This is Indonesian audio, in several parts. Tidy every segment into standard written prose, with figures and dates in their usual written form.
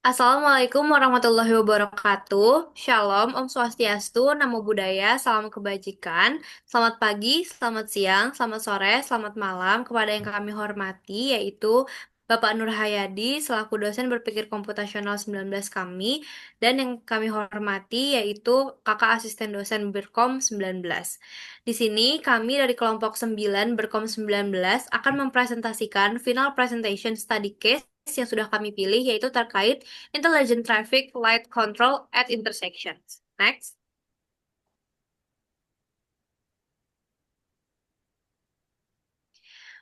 Assalamualaikum warahmatullahi wabarakatuh. Shalom, Om Swastiastu, Namo Buddhaya, Salam Kebajikan. Selamat pagi, selamat siang, selamat sore, selamat malam kepada yang kami hormati, yaitu Bapak Nur Hayadi selaku dosen berpikir komputasional 19 kami, dan yang kami hormati yaitu Kakak Asisten Dosen Berkom 19. Di sini kami dari kelompok 9 Berkom 19 akan mempresentasikan final presentation study case yang sudah kami pilih yaitu terkait Intelligent Traffic Light Control at Intersections. Next.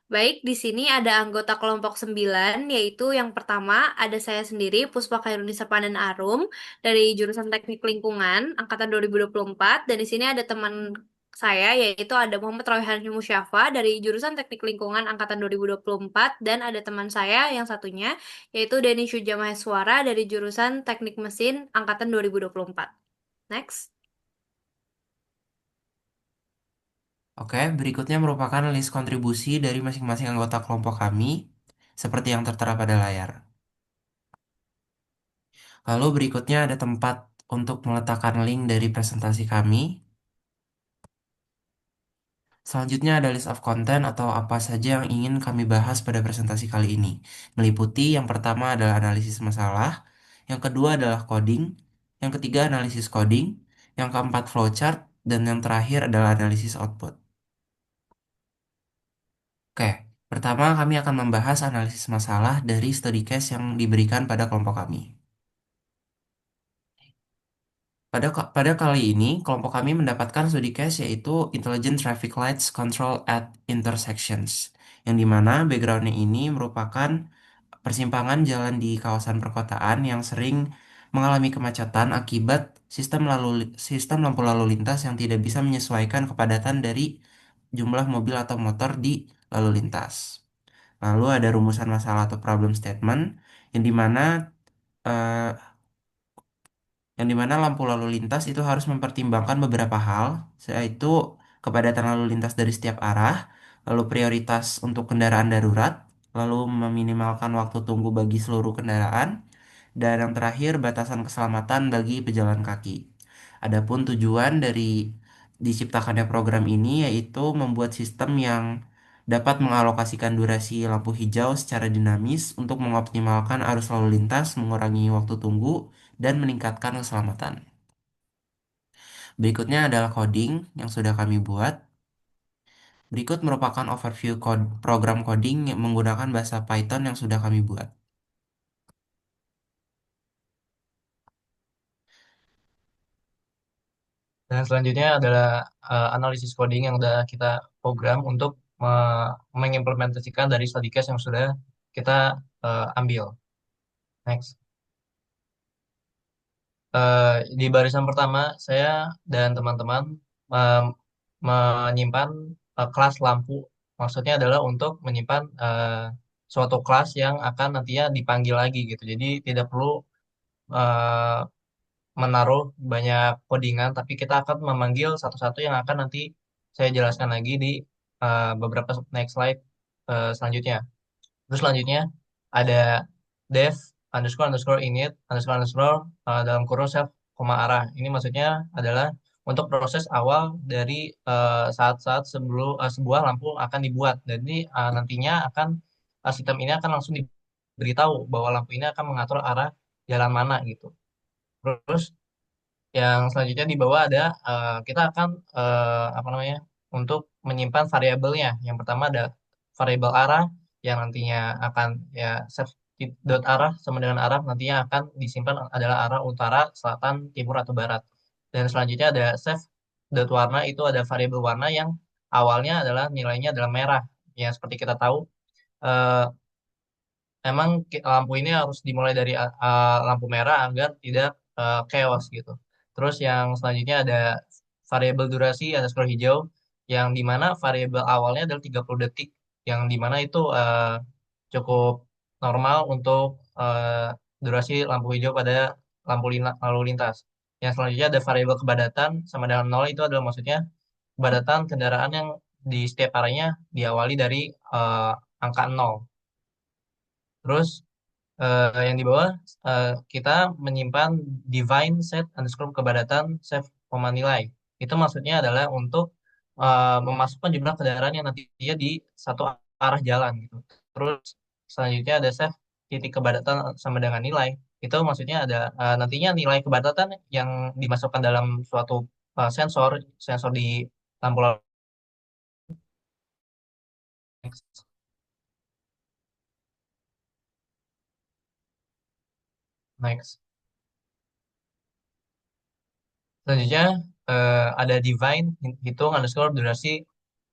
Baik, di sini ada anggota kelompok 9, yaitu yang pertama ada saya sendiri, Puspa Khairunisa Panen Arum, dari jurusan Teknik Lingkungan, angkatan 2024, dan di sini ada teman saya, yaitu ada Muhammad Royhan Musyafa dari jurusan Teknik Lingkungan angkatan 2024, dan ada teman saya yang satunya, yaitu Denny Syuja Maheswara dari jurusan Teknik Mesin angkatan 2024. Next. Oke, berikutnya merupakan list kontribusi dari masing-masing anggota kelompok kami, seperti yang tertera pada layar. Lalu berikutnya ada tempat untuk meletakkan link dari presentasi kami. Selanjutnya ada list of content atau apa saja yang ingin kami bahas pada presentasi kali ini. Meliputi yang pertama adalah analisis masalah, yang kedua adalah coding, yang ketiga analisis coding, yang keempat flowchart, dan yang terakhir adalah analisis output. Oke, pertama kami akan membahas analisis masalah dari study case yang diberikan pada kelompok kami. Pada kali ini, kelompok kami mendapatkan studi case yaitu Intelligent Traffic Lights Control at Intersections, yang dimana backgroundnya ini merupakan persimpangan jalan di kawasan perkotaan yang sering mengalami kemacetan akibat sistem lampu lalu lintas yang tidak bisa menyesuaikan kepadatan dari jumlah mobil atau motor di lalu lintas. Lalu ada rumusan masalah atau problem statement, yang dimana eh, lampu lalu lintas itu harus mempertimbangkan beberapa hal, yaitu kepadatan lalu lintas dari setiap arah, lalu prioritas untuk kendaraan darurat, lalu meminimalkan waktu tunggu bagi seluruh kendaraan, dan yang terakhir batasan keselamatan bagi pejalan kaki. Adapun tujuan dari diciptakannya program ini yaitu membuat sistem yang dapat mengalokasikan durasi lampu hijau secara dinamis untuk mengoptimalkan arus lalu lintas, mengurangi waktu tunggu, dan meningkatkan keselamatan. Berikutnya adalah coding yang sudah kami buat. Berikut merupakan overview program coding yang menggunakan bahasa Python yang sudah kami buat. Dan selanjutnya adalah analisis coding yang sudah kita program untuk mengimplementasikan dari study case yang sudah kita ambil. Next. Eh, di barisan pertama, saya dan teman-teman eh, menyimpan kelas lampu. Maksudnya adalah untuk menyimpan suatu kelas yang akan nantinya dipanggil lagi gitu. Jadi tidak perlu eh, menaruh banyak codingan, tapi kita akan memanggil satu-satu yang akan nanti saya jelaskan lagi di beberapa next slide selanjutnya. Terus selanjutnya ada dev underscore underscore init underscore underscore dalam kurung self koma arah. Ini maksudnya adalah untuk proses awal dari saat-saat sebelum sebuah lampu akan dibuat. Dan ini nantinya akan sistem ini akan langsung diberitahu bahwa lampu ini akan mengatur arah jalan mana gitu. Terus yang selanjutnya di bawah ada kita akan apa namanya untuk menyimpan variabelnya. Yang pertama ada variabel arah yang nantinya akan ya set dot arah sama dengan arah nantinya akan disimpan adalah arah utara, selatan, timur atau barat. Dan selanjutnya ada save dot warna itu ada variabel warna yang awalnya adalah nilainya adalah merah. Ya seperti kita tahu eh, emang lampu ini harus dimulai dari lampu merah agar tidak chaos gitu. Terus yang selanjutnya ada variabel durasi underscore hijau yang dimana variabel awalnya adalah 30 detik yang dimana itu cukup normal untuk durasi lampu hijau pada lalu lintas. Yang selanjutnya ada variabel kepadatan sama dengan nol itu adalah maksudnya kepadatan kendaraan yang di setiap arahnya diawali dari angka 0. Terus Yang di bawah kita menyimpan define set underscore kepadatan save koma nilai. Itu maksudnya adalah untuk memasukkan jumlah kendaraan yang nantinya di satu arah jalan gitu. Terus selanjutnya ada save titik kepadatan sama dengan nilai. Itu maksudnya ada nantinya nilai kepadatan yang dimasukkan dalam suatu sensor sensor di lampu lalu lintas. Next. Selanjutnya ada define hitung underscore durasi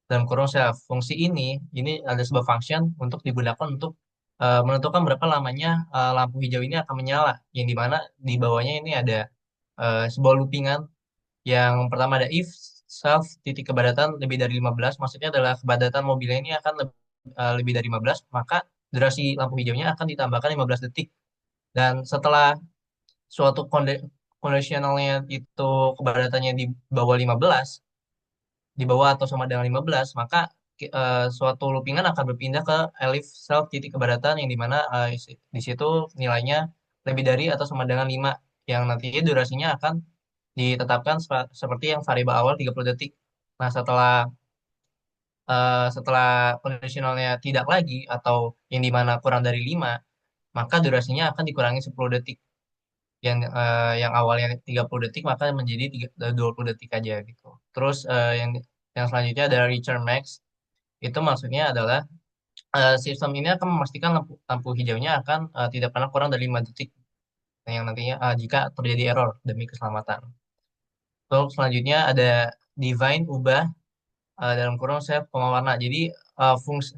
dalam kurung self. Fungsi ini ada sebuah function untuk digunakan untuk menentukan berapa lamanya lampu hijau ini akan menyala. Yang dimana di bawahnya ini ada sebuah loopingan. Yang pertama ada if self titik kepadatan lebih dari 15, maksudnya adalah kepadatan mobilnya ini akan lebih dari 15, maka durasi lampu hijaunya akan ditambahkan 15 detik. Dan setelah suatu kondisionalnya itu kepadatannya di bawah 15, di bawah atau sama dengan 15, maka suatu loopingan akan berpindah ke elif self titik kepadatan yang dimana di situ nilainya lebih dari atau sama dengan 5, yang nantinya durasinya akan ditetapkan seperti yang variabel awal 30 detik. Nah, setelah kondisionalnya tidak lagi atau yang dimana kurang dari 5, maka durasinya akan dikurangi 10 detik. Yang awalnya 30 detik maka menjadi 20 detik aja gitu. Terus yang selanjutnya ada return max. Itu maksudnya adalah sistem ini akan memastikan lampu hijaunya akan tidak pernah kurang dari 5 detik yang nantinya jika terjadi error demi keselamatan. Terus selanjutnya ada define ubah dalam kurung save koma warna. Jadi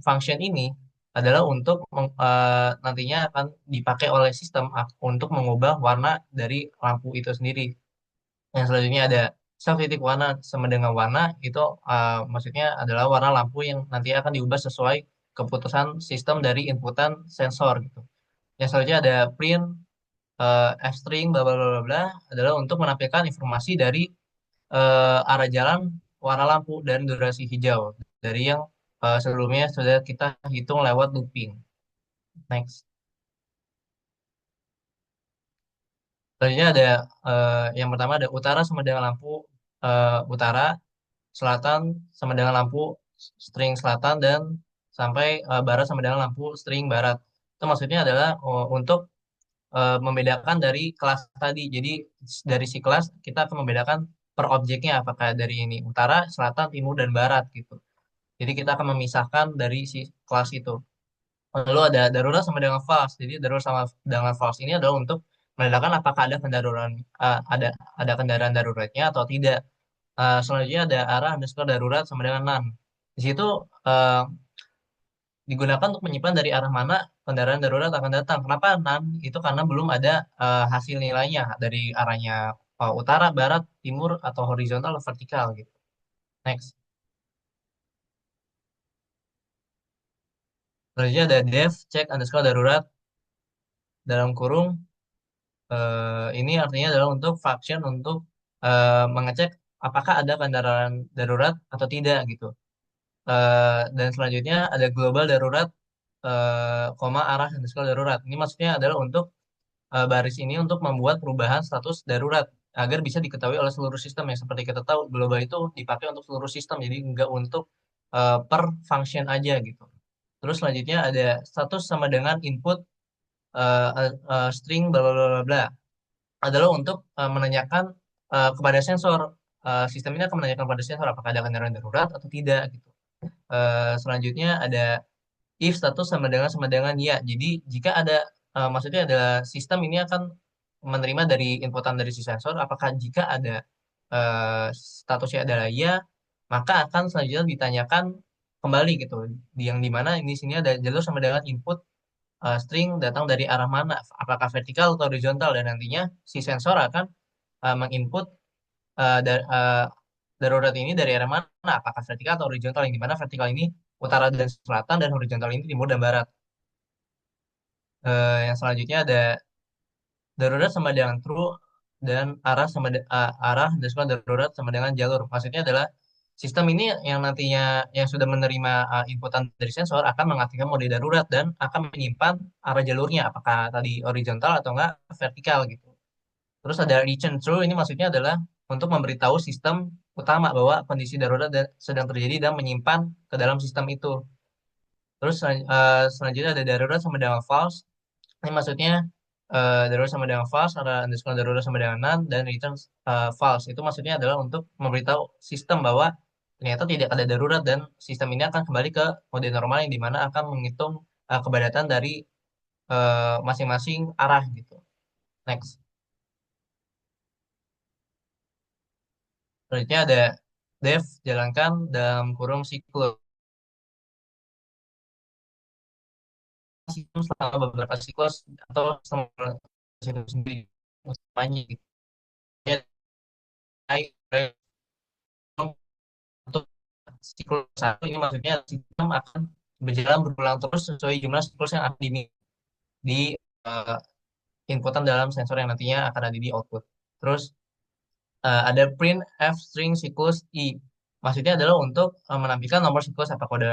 function ini adalah untuk nantinya akan dipakai oleh sistem untuk mengubah warna dari lampu itu sendiri. Yang selanjutnya ada self titik warna sama dengan warna itu maksudnya adalah warna lampu yang nanti akan diubah sesuai keputusan sistem dari inputan sensor gitu. Yang selanjutnya ada print f string bla bla bla bla bla, adalah untuk menampilkan informasi dari arah jalan, warna lampu dan durasi hijau dari yang sebelumnya sudah kita hitung lewat looping. Next. Selanjutnya ada yang pertama ada utara sama dengan lampu utara, selatan sama dengan lampu string selatan, dan sampai barat sama dengan lampu string barat. Itu maksudnya adalah untuk membedakan dari kelas tadi. Jadi dari si kelas kita akan membedakan per objeknya apakah dari ini utara, selatan, timur, dan barat gitu. Jadi kita akan memisahkan dari si kelas itu. Lalu ada darurat sama dengan false. Jadi darurat sama dengan false ini adalah untuk menandakan apakah ada kendaraan ada kendaraan daruratnya atau tidak. Selanjutnya ada arah underscore darurat sama dengan none. Di situ eh, digunakan untuk menyimpan dari arah mana kendaraan darurat akan datang. Kenapa none? Itu karena belum ada hasil nilainya dari arahnya utara, barat, timur, atau horizontal atau vertikal gitu. Next. Selanjutnya ada def check underscore darurat dalam kurung. Ini artinya adalah untuk function untuk mengecek apakah ada kendaraan darurat atau tidak gitu. Dan selanjutnya ada global darurat, koma arah underscore darurat. Ini maksudnya adalah untuk baris ini untuk membuat perubahan status darurat agar bisa diketahui oleh seluruh sistem. Yang seperti kita tahu global itu dipakai untuk seluruh sistem, jadi enggak untuk per function aja gitu. Terus selanjutnya ada status sama dengan input string bla bla bla bla bla, adalah untuk menanyakan kepada sensor. Sistem ini akan menanyakan pada sensor apakah ada kendaraan darurat atau tidak gitu. Selanjutnya ada if status sama dengan ya. Jadi jika ada maksudnya adalah sistem ini akan menerima dari inputan dari si sensor, apakah jika ada statusnya adalah ya, maka akan selanjutnya ditanyakan kembali gitu. Yang dimana di sini ada jalur sama dengan input string datang dari arah mana, apakah vertikal atau horizontal, dan nantinya si sensor akan menginput darurat ini dari arah mana, apakah vertikal atau horizontal, yang dimana vertikal ini utara dan selatan dan horizontal ini timur dan barat. Yang selanjutnya ada darurat sama dengan true dan arah dan darurat sama dengan jalur. Maksudnya adalah sistem ini yang nantinya yang sudah menerima inputan dari sensor akan mengaktifkan mode darurat dan akan menyimpan arah jalurnya, apakah tadi horizontal atau enggak vertikal gitu. Terus ada return true, ini maksudnya adalah untuk memberitahu sistem utama bahwa kondisi darurat sedang terjadi dan menyimpan ke dalam sistem itu. Terus selanjutnya ada darurat sama dengan false. Ini maksudnya darurat sama dengan false, ada underscore darurat sama dengan none, dan return false. Itu maksudnya adalah untuk memberitahu sistem bahwa ternyata tidak ada darurat dan sistem ini akan kembali ke mode normal yang dimana akan menghitung kepadatan dari masing-masing arah gitu. Next. Selanjutnya ada def, jalankan dalam kurung siklus. Siklus selama beberapa siklus atau selama siklus sendiri utamanya gitu. Ya, untuk siklus satu ini maksudnya sistem akan berjalan berulang terus sesuai jumlah siklus yang akan di uh, inputan dalam sensor yang nantinya akan ada di output. Terus ada print f string siklus i. Maksudnya adalah untuk menampilkan nomor siklus apa kode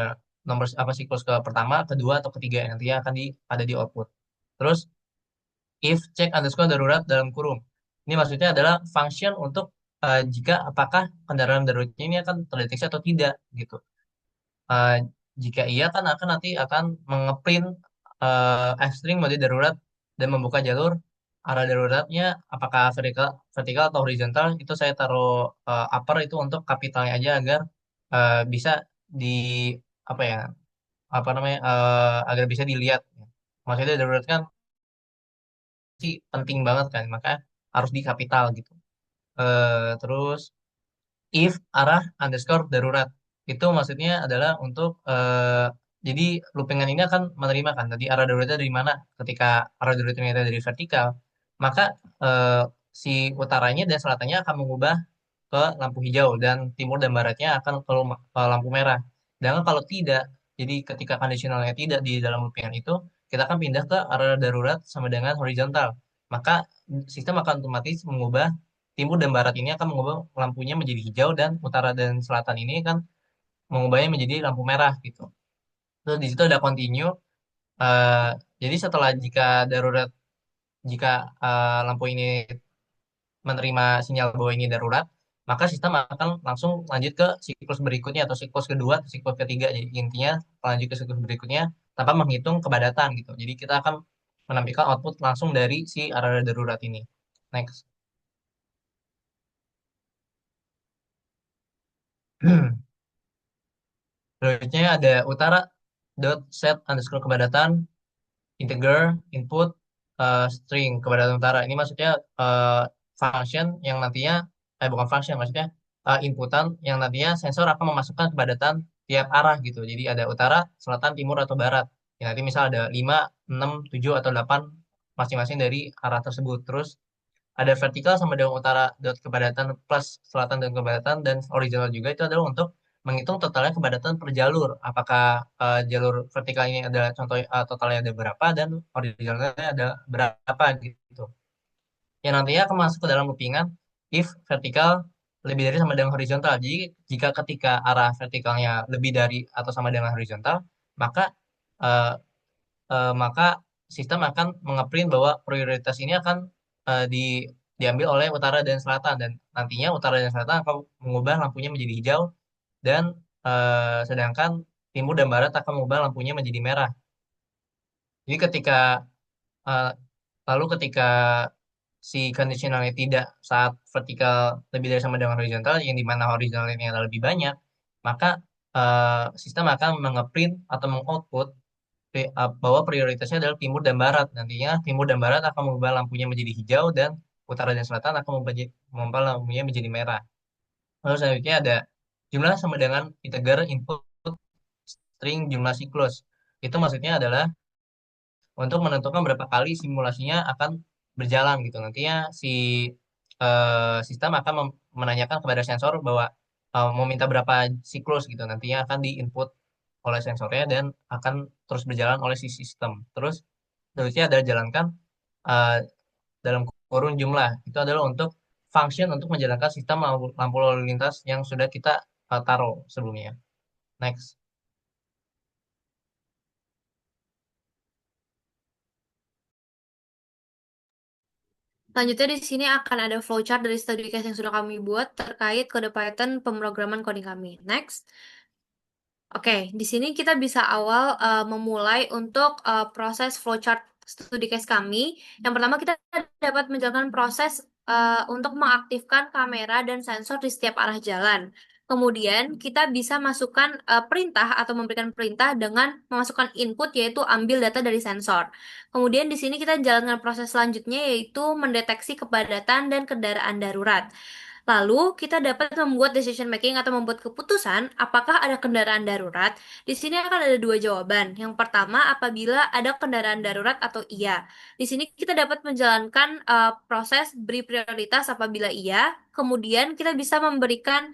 nomor apa siklus ke pertama, kedua atau ketiga yang nantinya akan ada di output. Terus if check underscore darurat dalam kurung. Ini maksudnya adalah function untuk jika apakah kendaraan daruratnya ini akan terdeteksi atau tidak gitu. Eh, Jika iya kan akan nanti akan mengeprint string mode darurat dan membuka jalur arah daruratnya apakah vertikal vertikal atau horizontal, itu saya taruh upper itu untuk kapitalnya aja agar bisa di apa ya apa namanya agar bisa dilihat. Maksudnya darurat kan sih penting banget kan, maka harus di kapital gitu. Terus if arah underscore darurat, itu maksudnya adalah untuk jadi loopingan ini akan menerima kan tadi arah daruratnya dari mana. Ketika arah daruratnya dari vertikal, maka eh, si utaranya dan selatannya akan mengubah ke lampu hijau dan timur dan baratnya akan ke lampu merah. Dan kalau tidak, jadi ketika conditionalnya tidak di dalam loopingan itu, kita akan pindah ke arah darurat sama dengan horizontal. Maka sistem akan otomatis mengubah timur dan barat ini akan mengubah lampunya menjadi hijau dan utara dan selatan ini kan mengubahnya menjadi lampu merah gitu. Terus di situ ada continue. eh, jadi setelah jika lampu ini menerima sinyal bahwa ini darurat, maka sistem akan langsung lanjut ke siklus berikutnya atau siklus kedua atau siklus ketiga. Jadi intinya lanjut ke siklus berikutnya tanpa menghitung kepadatan gitu. Jadi kita akan menampilkan output langsung dari si arah darurat ini. Next. Selanjutnya ada utara dot set underscore kepadatan integer input string kepadatan utara. Ini maksudnya function yang nantinya bukan function, maksudnya inputan yang nantinya sensor akan memasukkan kepadatan tiap arah gitu. Jadi ada utara, selatan, timur atau barat. Ya, nanti misal ada 5 6 7 atau 8 masing-masing dari arah tersebut. Terus ada vertikal sama dengan utara dot kepadatan plus selatan dan kepadatan, dan horizontal juga itu adalah untuk menghitung totalnya kepadatan per jalur. Apakah jalur vertikal ini ada contoh totalnya ada berapa dan horizontalnya ada berapa gitu. Yang nantinya akan masuk ke dalam loopingan if vertikal lebih dari sama dengan horizontal. Jadi jika ketika arah vertikalnya lebih dari atau sama dengan horizontal, maka eh, maka sistem akan mengeprint bahwa prioritas ini akan diambil oleh utara dan selatan, dan nantinya utara dan selatan akan mengubah lampunya menjadi hijau dan sedangkan timur dan barat akan mengubah lampunya menjadi merah. Jadi eh, ketika si conditionalnya tidak saat vertikal lebih dari sama dengan horizontal, yang dimana horizontal ini adalah lebih banyak, maka sistem akan mengeprint atau mengoutput bahwa prioritasnya adalah timur dan barat. Nantinya timur dan barat akan mengubah lampunya menjadi hijau dan utara dan selatan akan mengubah lampunya menjadi merah. Lalu selanjutnya ada jumlah sama dengan integer input string jumlah siklus. Itu maksudnya adalah untuk menentukan berapa kali simulasinya akan berjalan gitu. Nantinya si sistem akan menanyakan kepada sensor bahwa mau minta berapa siklus gitu. Nantinya akan diinput oleh sensornya dan akan terus berjalan oleh si sistem. Terus seterusnya adalah jalankan uh, dalam kurun jumlah. Itu adalah untuk function untuk menjalankan sistem lampu lalu lintas yang sudah kita taruh sebelumnya. Next. Selanjutnya di sini akan ada flowchart dari study case yang sudah kami buat terkait kode Python pemrograman coding kami. Next. Oke, di sini kita bisa awal memulai untuk proses flowchart studi case kami. Yang pertama kita dapat menjalankan proses untuk mengaktifkan kamera dan sensor di setiap arah jalan. Kemudian kita bisa masukkan perintah atau memberikan perintah dengan memasukkan input yaitu ambil data dari sensor. Kemudian di sini kita jalankan proses selanjutnya yaitu mendeteksi kepadatan dan kendaraan darurat. Lalu, kita dapat membuat decision making atau membuat keputusan apakah ada kendaraan darurat. Di sini akan ada dua jawaban. Yang pertama, apabila ada kendaraan darurat atau iya. Di sini kita dapat menjalankan proses beri prioritas apabila iya. Kemudian kita bisa memberikan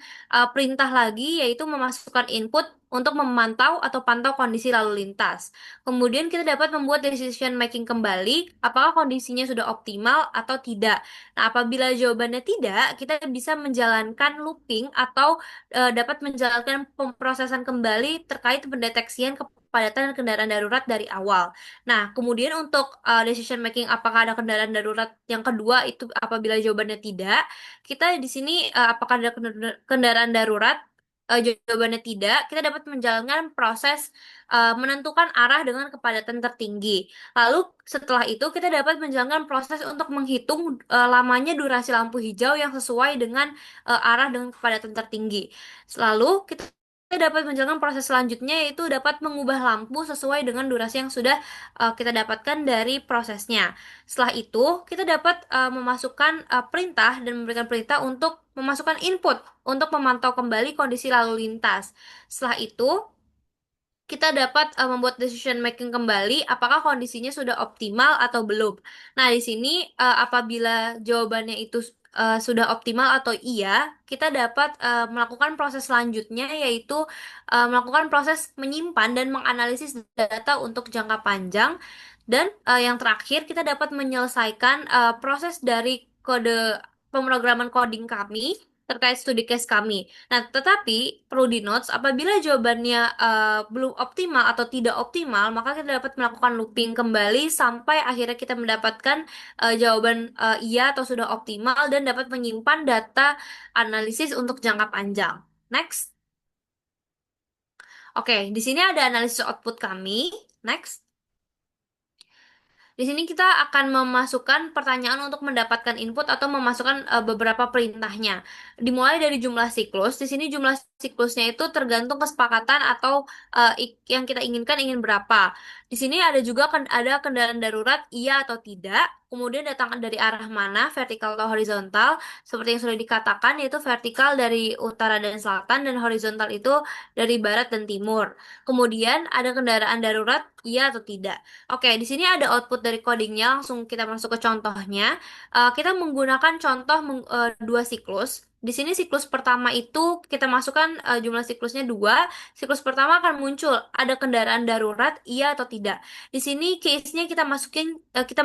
perintah lagi, yaitu memasukkan input untuk memantau atau pantau kondisi lalu lintas. Kemudian kita dapat membuat decision making kembali, apakah kondisinya sudah optimal atau tidak. Nah, apabila jawabannya tidak, kita bisa menjalankan looping atau dapat menjalankan pemrosesan kembali terkait pendeteksian kepadatan kendaraan darurat dari awal. Nah, kemudian untuk decision making apakah ada kendaraan darurat yang kedua itu apabila jawabannya tidak, kita di sini apakah ada kendaraan darurat? Jawabannya tidak, kita dapat menjalankan proses menentukan arah dengan kepadatan tertinggi. Lalu setelah itu kita dapat menjalankan proses untuk menghitung lamanya durasi lampu hijau yang sesuai dengan arah dengan kepadatan tertinggi. Lalu kita dapat menjalankan proses selanjutnya yaitu dapat mengubah lampu sesuai dengan durasi yang sudah kita dapatkan dari prosesnya. Setelah itu kita dapat memasukkan perintah dan memberikan perintah untuk memasukkan input untuk memantau kembali kondisi lalu lintas. Setelah itu kita dapat membuat decision making kembali apakah kondisinya sudah optimal atau belum. Nah, di sini apabila jawabannya itu sudah optimal atau iya, kita dapat melakukan proses selanjutnya yaitu melakukan proses menyimpan dan menganalisis data untuk jangka panjang. Dan yang terakhir kita dapat menyelesaikan proses dari kode pemrograman coding kami terkait studi case kami. Nah, tetapi perlu di notes apabila jawabannya belum optimal atau tidak optimal, maka kita dapat melakukan looping kembali sampai akhirnya kita mendapatkan jawaban iya atau sudah optimal dan dapat menyimpan data analisis untuk jangka panjang. Next. Oke, di sini ada analisis output kami. Next. Di sini kita akan memasukkan pertanyaan untuk mendapatkan input atau memasukkan beberapa perintahnya. Dimulai dari jumlah siklus. Di sini jumlah siklusnya itu tergantung kesepakatan atau yang kita inginkan ingin berapa. Di sini ada juga ada kendaraan darurat iya atau tidak. Kemudian datang dari arah mana, vertikal atau horizontal. Seperti yang sudah dikatakan yaitu vertikal dari utara dan selatan dan horizontal itu dari barat dan timur. Kemudian ada kendaraan darurat iya atau tidak. Oke, di sini ada output dari codingnya. Langsung kita masuk ke contohnya. Kita menggunakan contoh dua siklus. Di sini siklus pertama itu kita masukkan jumlah siklusnya dua. Siklus pertama akan muncul ada kendaraan darurat, iya atau tidak. Di sini case-nya kita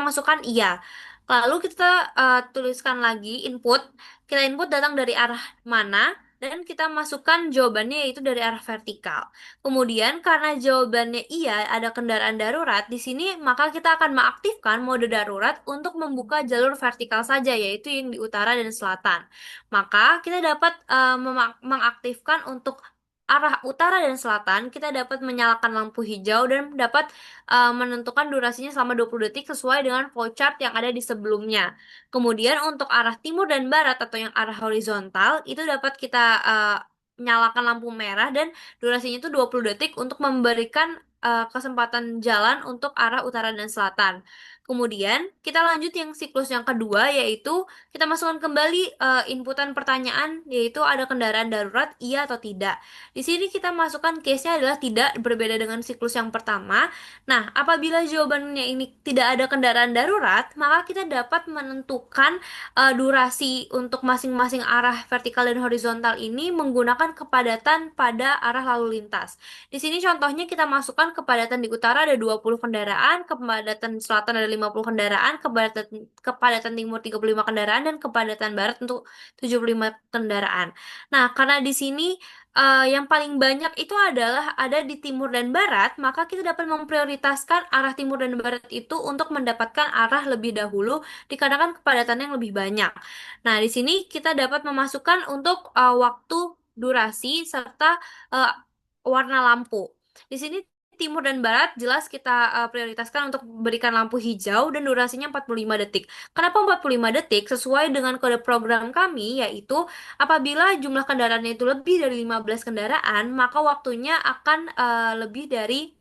masukkan iya. Lalu kita tuliskan lagi input. Kita input datang dari arah mana dan kita masukkan jawabannya yaitu dari arah vertikal. Kemudian karena jawabannya iya ada kendaraan darurat di sini maka kita akan mengaktifkan mode darurat untuk membuka jalur vertikal saja yaitu yang di utara dan selatan. Maka kita dapat mengaktifkan untuk arah utara dan selatan kita dapat menyalakan lampu hijau dan dapat menentukan durasinya selama 20 detik sesuai dengan flowchart yang ada di sebelumnya. Kemudian untuk arah timur dan barat atau yang arah horizontal itu dapat kita nyalakan lampu merah dan durasinya itu 20 detik untuk memberikan kesempatan jalan untuk arah utara dan selatan. Kemudian kita lanjut yang siklus yang kedua yaitu kita masukkan kembali inputan pertanyaan yaitu ada kendaraan darurat iya atau tidak. Di sini kita masukkan case-nya adalah tidak berbeda dengan siklus yang pertama. Nah, apabila jawabannya ini tidak ada kendaraan darurat, maka kita dapat menentukan durasi untuk masing-masing arah vertikal dan horizontal ini menggunakan kepadatan pada arah lalu lintas. Di sini contohnya kita masukkan kepadatan di utara ada 20 kendaraan, kepadatan selatan ada 50 kendaraan, kepadatan timur 35 kendaraan, dan kepadatan barat untuk 75 kendaraan. Nah, karena di sini yang paling banyak itu adalah ada di timur dan barat, maka kita dapat memprioritaskan arah timur dan barat itu untuk mendapatkan arah lebih dahulu dikarenakan kepadatan yang lebih banyak. Nah, di sini kita dapat memasukkan untuk waktu, durasi, serta eh, warna lampu. Di sini timur dan barat jelas kita prioritaskan untuk berikan lampu hijau dan durasinya 45 detik. Kenapa 45 detik? Sesuai dengan kode program kami, yaitu apabila jumlah kendaraannya itu lebih dari 15 kendaraan, maka waktunya akan lebih dari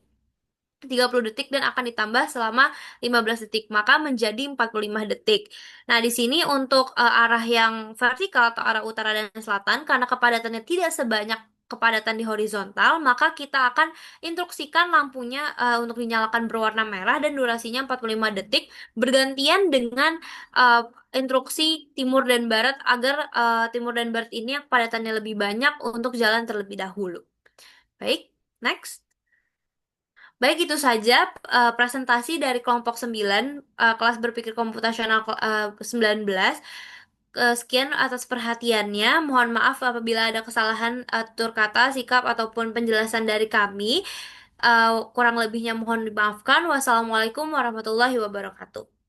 30 detik dan akan ditambah selama 15 detik, maka menjadi 45 detik. Nah, di sini untuk arah yang vertikal atau arah utara dan selatan, karena kepadatannya tidak sebanyak kepadatan di horizontal, maka kita akan instruksikan lampunya untuk dinyalakan berwarna merah dan durasinya 45 detik, bergantian dengan eh, instruksi timur dan barat agar timur dan barat ini yang kepadatannya lebih banyak untuk jalan terlebih dahulu. Baik, next. Baik, itu saja presentasi dari kelompok 9, kelas berpikir komputasional 19. Sekian atas perhatiannya. Mohon maaf apabila ada kesalahan tutur kata, sikap, ataupun penjelasan dari kami. Kurang lebihnya mohon dimaafkan. Wassalamualaikum warahmatullahi wabarakatuh.